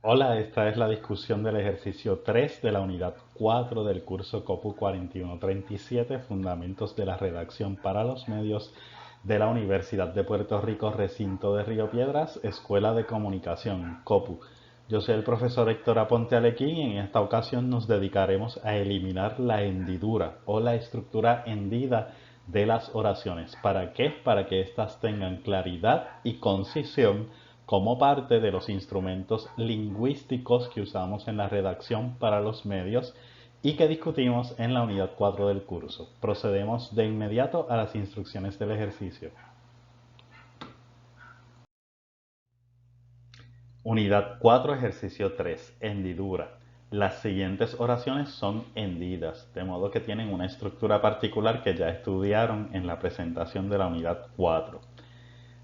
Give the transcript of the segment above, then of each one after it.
Hola, esta es la discusión del ejercicio 3 de la unidad 4 del curso COPU 4137, Fundamentos de la Redacción para los Medios de la Universidad de Puerto Rico, Recinto de Río Piedras, Escuela de Comunicación, COPU. Yo soy el profesor Héctor Aponte Alequín y en esta ocasión nos dedicaremos a eliminar la hendidura o la estructura hendida de las oraciones. ¿Para qué? Para que éstas tengan claridad y concisión como parte de los instrumentos lingüísticos que usamos en la redacción para los medios y que discutimos en la unidad 4 del curso. Procedemos de inmediato a las instrucciones del ejercicio. Unidad 4, ejercicio 3, hendidura. Las siguientes oraciones son hendidas, de modo que tienen una estructura particular que ya estudiaron en la presentación de la unidad 4.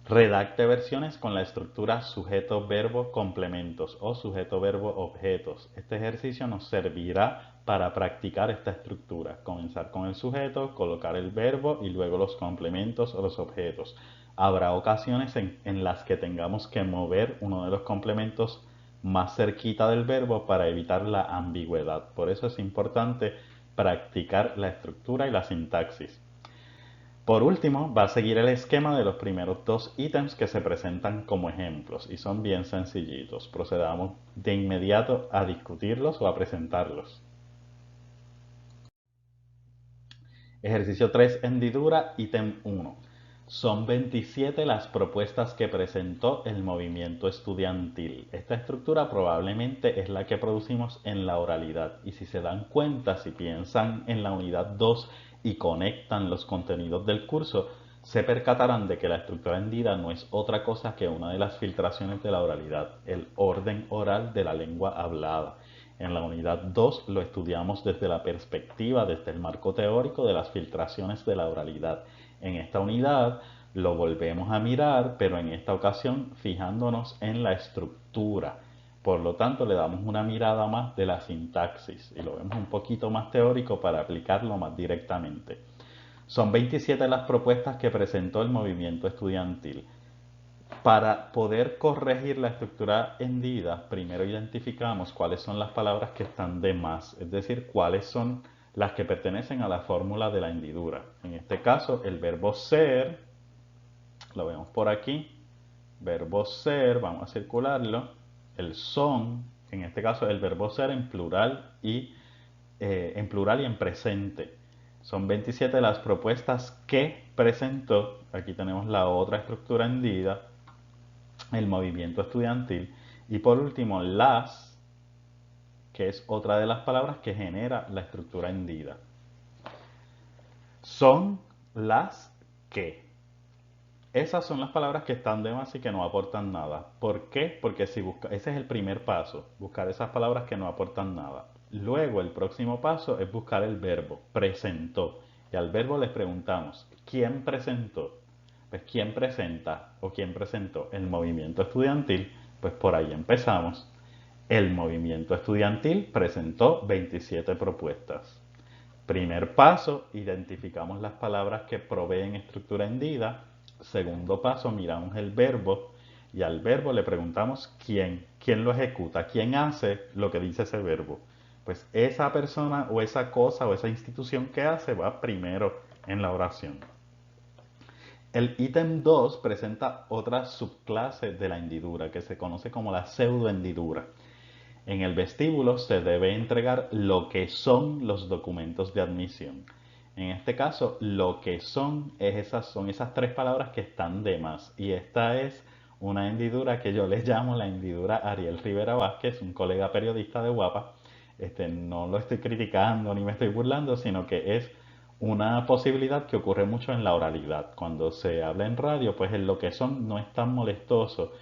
Redacte versiones con la estructura sujeto-verbo-complementos o sujeto-verbo-objetos. Este ejercicio nos servirá para practicar esta estructura. Comenzar con el sujeto, colocar el verbo y luego los complementos o los objetos. Habrá ocasiones en las que tengamos que mover uno de los complementos más cerquita del verbo para evitar la ambigüedad. Por eso es importante practicar la estructura y la sintaxis. Por último, va a seguir el esquema de los primeros dos ítems que se presentan como ejemplos y son bien sencillitos. Procedamos de inmediato a discutirlos o a presentarlos. Ejercicio 3, hendidura, ítem 1. Son 27 las propuestas que presentó el movimiento estudiantil. Esta estructura probablemente es la que producimos en la oralidad. Y si se dan cuenta, si piensan en la unidad 2 y conectan los contenidos del curso, se percatarán de que la estructura hendida no es otra cosa que una de las filtraciones de la oralidad, el orden oral de la lengua hablada. En la unidad 2 lo estudiamos desde la perspectiva, desde el marco teórico de las filtraciones de la oralidad. En esta unidad lo volvemos a mirar, pero en esta ocasión fijándonos en la estructura. Por lo tanto, le damos una mirada más de la sintaxis y lo vemos un poquito más teórico para aplicarlo más directamente. Son 27 las propuestas que presentó el movimiento estudiantil. Para poder corregir la estructura hendida, primero identificamos cuáles son las palabras que están de más, es decir, cuáles son las que pertenecen a la fórmula de la hendidura. En este caso, el verbo ser, lo vemos por aquí, verbo ser, vamos a circularlo, el son, en este caso el verbo ser en plural y en presente. Son 27 las propuestas que presentó, aquí tenemos la otra estructura hendida, el movimiento estudiantil. Y por último, las, que es otra de las palabras que genera la estructura hendida. Son las que. Esas son las palabras que están de más y que no aportan nada. ¿Por qué? Porque si busca, ese es el primer paso, buscar esas palabras que no aportan nada. Luego el próximo paso es buscar el verbo, presentó. Y al verbo les preguntamos, ¿quién presentó? Pues ¿quién presenta o quién presentó? El movimiento estudiantil. Pues por ahí empezamos. El movimiento estudiantil presentó 27 propuestas. Primer paso, identificamos las palabras que proveen estructura hendida. Segundo paso, miramos el verbo y al verbo le preguntamos quién lo ejecuta, quién hace lo que dice ese verbo. Pues esa persona o esa cosa o esa institución que hace va primero en la oración. El ítem 2 presenta otra subclase de la hendidura que se conoce como la pseudohendidura. En el vestíbulo se debe entregar lo que son los documentos de admisión. En este caso, lo que son esas tres palabras que están de más. Y esta es una hendidura que yo les llamo la hendidura Ariel Rivera Vázquez, un colega periodista de Guapa. No lo estoy criticando ni me estoy burlando, sino que es una posibilidad que ocurre mucho en la oralidad. Cuando se habla en radio, pues en lo que son no es tan molestoso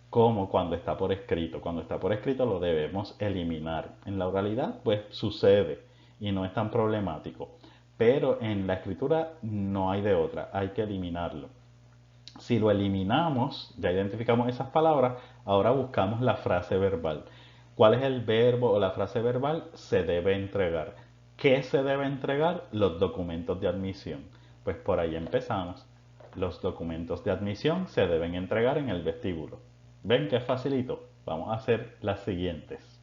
como cuando está por escrito. Cuando está por escrito lo debemos eliminar. En la oralidad, pues sucede y no es tan problemático. Pero en la escritura no hay de otra, hay que eliminarlo. Si lo eliminamos, ya identificamos esas palabras, ahora buscamos la frase verbal. ¿Cuál es el verbo o la frase verbal? Se debe entregar. ¿Qué se debe entregar? Los documentos de admisión. Pues por ahí empezamos. Los documentos de admisión se deben entregar en el vestíbulo. ¿Ven que es facilito? Vamos a hacer las siguientes.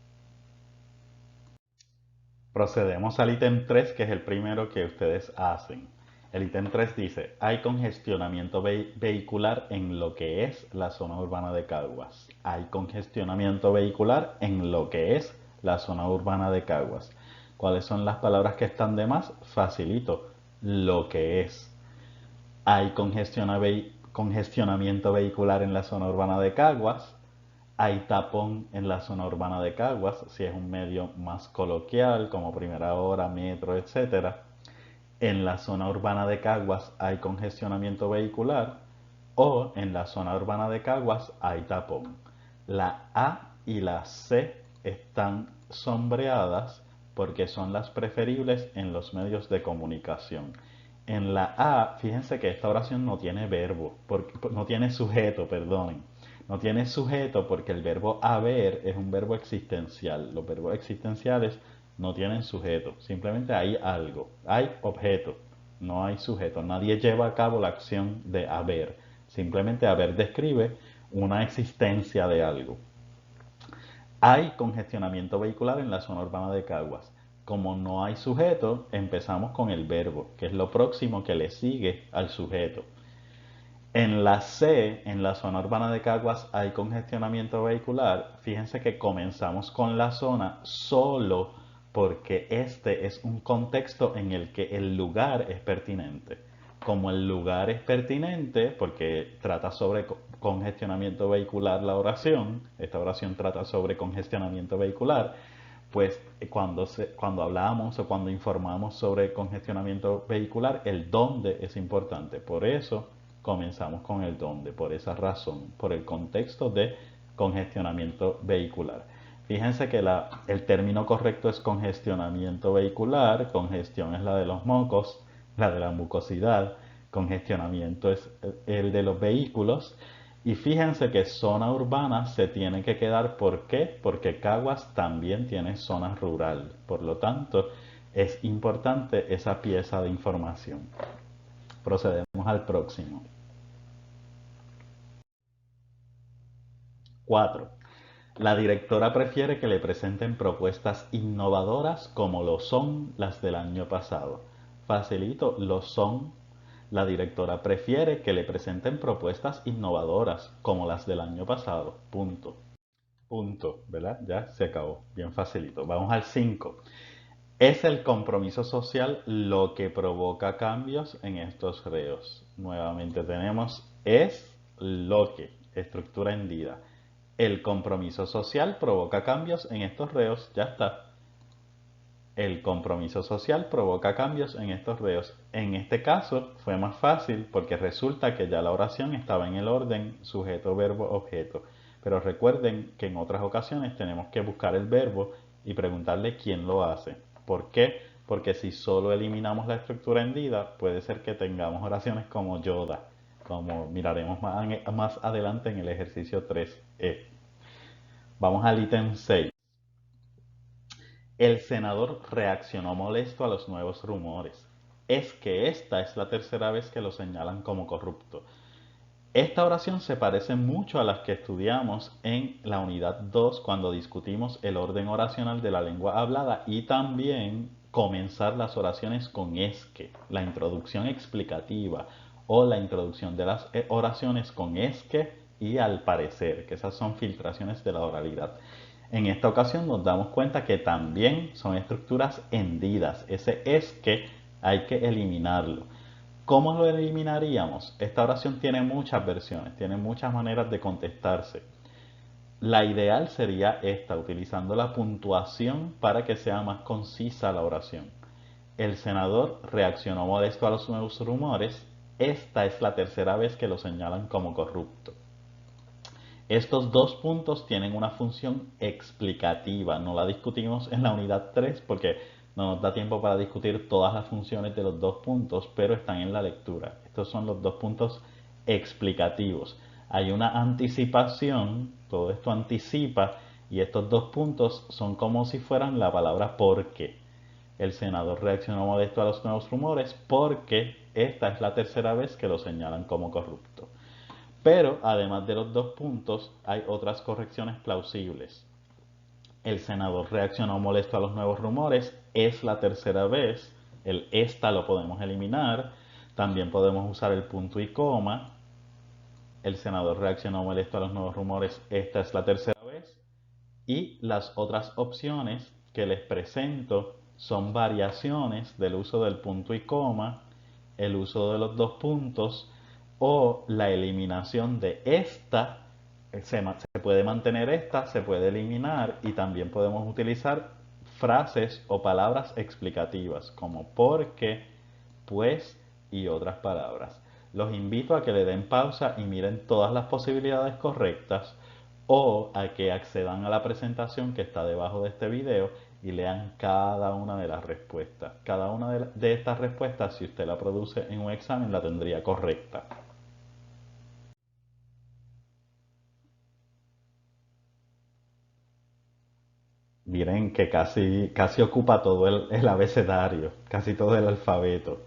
Procedemos al ítem 3, que es el primero que ustedes hacen. El ítem 3 dice, hay congestionamiento vehicular en lo que es la zona urbana de Caguas. Hay congestionamiento vehicular en lo que es la zona urbana de Caguas. ¿Cuáles son las palabras que están de más? Facilito. Lo que es. Hay congestionamiento vehicular en la zona urbana de Caguas. Hay tapón en la zona urbana de Caguas, si es un medio más coloquial, como primera hora, metro, etcétera. En la zona urbana de Caguas hay congestionamiento vehicular o en la zona urbana de Caguas hay tapón. La A y la C están sombreadas porque son las preferibles en los medios de comunicación. En la A, fíjense que esta oración no tiene verbo, no tiene sujeto, perdonen. No tiene sujeto porque el verbo haber es un verbo existencial. Los verbos existenciales no tienen sujeto, simplemente hay algo, hay objeto, no hay sujeto. Nadie lleva a cabo la acción de haber, simplemente haber describe una existencia de algo. Hay congestionamiento vehicular en la zona urbana de Caguas. Como no hay sujeto, empezamos con el verbo, que es lo próximo que le sigue al sujeto. En la C, en la zona urbana de Caguas, hay congestionamiento vehicular. Fíjense que comenzamos con la zona solo porque este es un contexto en el que el lugar es pertinente. Como el lugar es pertinente, porque trata sobre congestionamiento vehicular la oración, esta oración trata sobre congestionamiento vehicular, pues cuando hablamos o cuando informamos sobre congestionamiento vehicular, el dónde es importante. Por eso comenzamos con el dónde, por esa razón, por el contexto de congestionamiento vehicular. Fíjense que el término correcto es congestionamiento vehicular, congestión es la de los mocos, la de la mucosidad, congestionamiento es el de los vehículos. Y fíjense que zona urbana se tiene que quedar, ¿por qué? Porque Caguas también tiene zona rural. Por lo tanto, es importante esa pieza de información. Procedemos al próximo. 4. La directora prefiere que le presenten propuestas innovadoras como lo son las del año pasado. Facilito, lo son. La directora prefiere que le presenten propuestas innovadoras como las del año pasado. Punto. Punto, ¿verdad? Ya se acabó. Bien facilito. Vamos al 5. Es el compromiso social lo que provoca cambios en estos reos. Nuevamente tenemos es lo que, estructura hendida. El compromiso social provoca cambios en estos reos. Ya está. El compromiso social provoca cambios en estos reos. En este caso fue más fácil porque resulta que ya la oración estaba en el orden sujeto, verbo, objeto. Pero recuerden que en otras ocasiones tenemos que buscar el verbo y preguntarle quién lo hace. ¿Por qué? Porque si solo eliminamos la estructura hendida, puede ser que tengamos oraciones como Yoda, como miraremos más adelante en el ejercicio 3E. Vamos al ítem 6. El senador reaccionó molesto a los nuevos rumores. Es que esta es la tercera vez que lo señalan como corrupto. Esta oración se parece mucho a las que estudiamos en la unidad 2 cuando discutimos el orden oracional de la lengua hablada y también comenzar las oraciones con es que, la introducción explicativa o la introducción de las oraciones con es que y al parecer, que esas son filtraciones de la oralidad. En esta ocasión nos damos cuenta que también son estructuras hendidas. Ese es que hay que eliminarlo. ¿Cómo lo eliminaríamos? Esta oración tiene muchas versiones, tiene muchas maneras de contestarse. La ideal sería esta, utilizando la puntuación para que sea más concisa la oración. El senador reaccionó molesto a los nuevos rumores. Esta es la tercera vez que lo señalan como corrupto. Estos dos puntos tienen una función explicativa. No la discutimos en la unidad 3 porque no nos da tiempo para discutir todas las funciones de los dos puntos, pero están en la lectura. Estos son los dos puntos explicativos. Hay una anticipación, todo esto anticipa, y estos dos puntos son como si fueran la palabra porque. El senador reaccionó molesto a los nuevos rumores porque esta es la tercera vez que lo señalan como corrupto. Pero además de los 2 puntos, hay otras correcciones plausibles. El senador reaccionó molesto a los nuevos rumores. Es la tercera vez. El esta lo podemos eliminar. También podemos usar el punto y coma. El senador reaccionó molesto a los nuevos rumores. Esta es la tercera vez. Y las otras opciones que les presento son variaciones del uso del punto y coma, el uso de los 2 puntos o la eliminación de esta. Se puede mantener esta, se puede eliminar y también podemos utilizar frases o palabras explicativas como porque, pues y otras palabras. Los invito a que le den pausa y miren todas las posibilidades correctas o a que accedan a la presentación que está debajo de este video y lean cada una de las respuestas. Cada una de estas respuestas, si usted la produce en un examen, la tendría correcta. Miren que casi ocupa todo el abecedario, casi todo el alfabeto.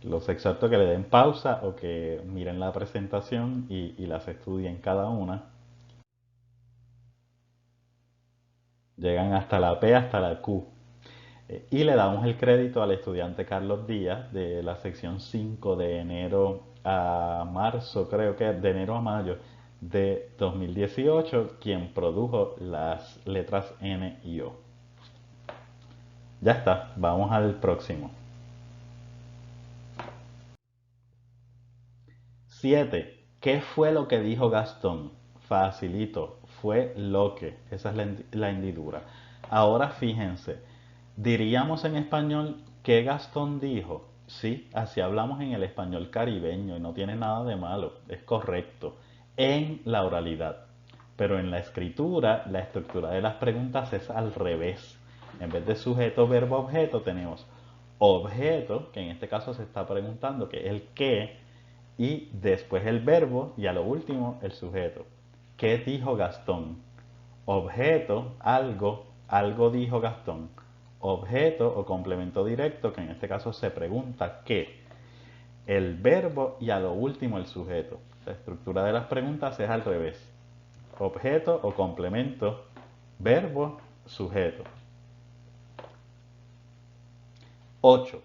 Los exhorto a que le den pausa o que miren la presentación y las estudien cada una. Llegan hasta la P, hasta la Q. Y le damos el crédito al estudiante Carlos Díaz de la sección 5 de enero a marzo, creo que de enero a mayo de 2018, quien produjo las letras N y O. Ya está, vamos al próximo. 7. ¿Qué fue lo que dijo Gastón? Facilito, fue lo que. Esa es la hendidura. Ahora fíjense, diríamos en español ¿qué Gastón dijo? Sí, así hablamos en el español caribeño y no tiene nada de malo, es correcto, en la oralidad. Pero en la escritura, la estructura de las preguntas es al revés. En vez de sujeto, verbo, objeto, tenemos objeto, que en este caso se está preguntando, que es el qué, y después el verbo y a lo último el sujeto. ¿Qué dijo Gastón? Objeto, algo, algo dijo Gastón. Objeto o complemento directo, que en este caso se pregunta qué. El verbo y a lo último el sujeto. La estructura de las preguntas es al revés. Objeto o complemento, verbo, sujeto. 8.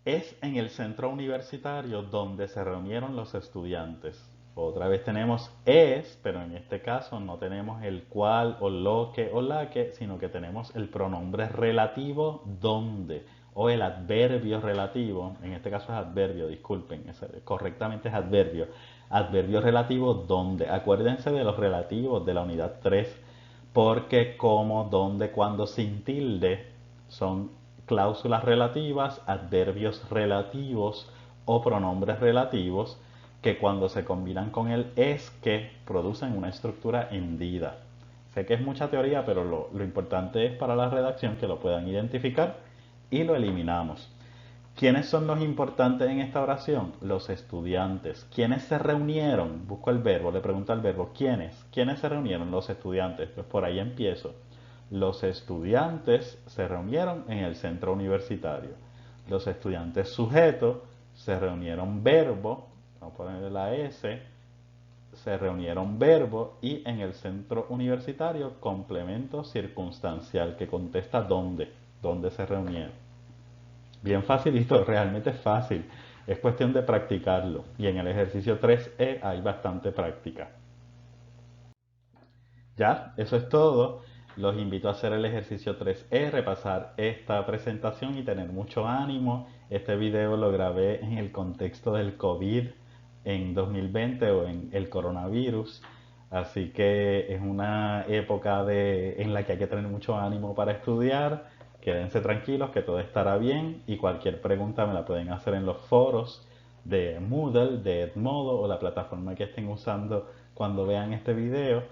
Es en el centro universitario donde se reunieron los estudiantes. Otra vez tenemos es, pero en este caso no tenemos el cual o lo que o la que, sino que tenemos el pronombre relativo donde o el adverbio relativo, en este caso es adverbio, disculpen, correctamente es adverbio. Adverbio relativo donde. Acuérdense de los relativos de la unidad 3, porque, como, donde, cuando, sin tilde son cláusulas relativas, adverbios relativos o pronombres relativos que cuando se combinan con el es que producen una estructura hendida. Sé que es mucha teoría, pero lo importante es para la redacción que lo puedan identificar y lo eliminamos. ¿Quiénes son los importantes en esta oración? Los estudiantes. ¿Quiénes se reunieron? Busco el verbo, le pregunto al verbo, ¿quiénes? ¿Quiénes se reunieron? Los estudiantes. Pues por ahí empiezo. Los estudiantes se reunieron en el centro universitario. Los estudiantes sujeto se reunieron verbo, vamos a ponerle la S, se reunieron verbo y en el centro universitario complemento circunstancial que contesta dónde se reunieron. Bien facilito, realmente es fácil. Es cuestión de practicarlo. Y en el ejercicio 3E hay bastante práctica. Ya, eso es todo. Los invito a hacer el ejercicio 3E, repasar esta presentación y tener mucho ánimo. Este video lo grabé en el contexto del COVID en 2020 o en el coronavirus. Así que es una época en la que hay que tener mucho ánimo para estudiar. Quédense tranquilos que todo estará bien y cualquier pregunta me la pueden hacer en los foros de Moodle, de Edmodo o la plataforma que estén usando cuando vean este video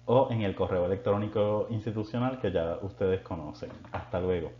o en el correo electrónico institucional que ya ustedes conocen. Hasta luego.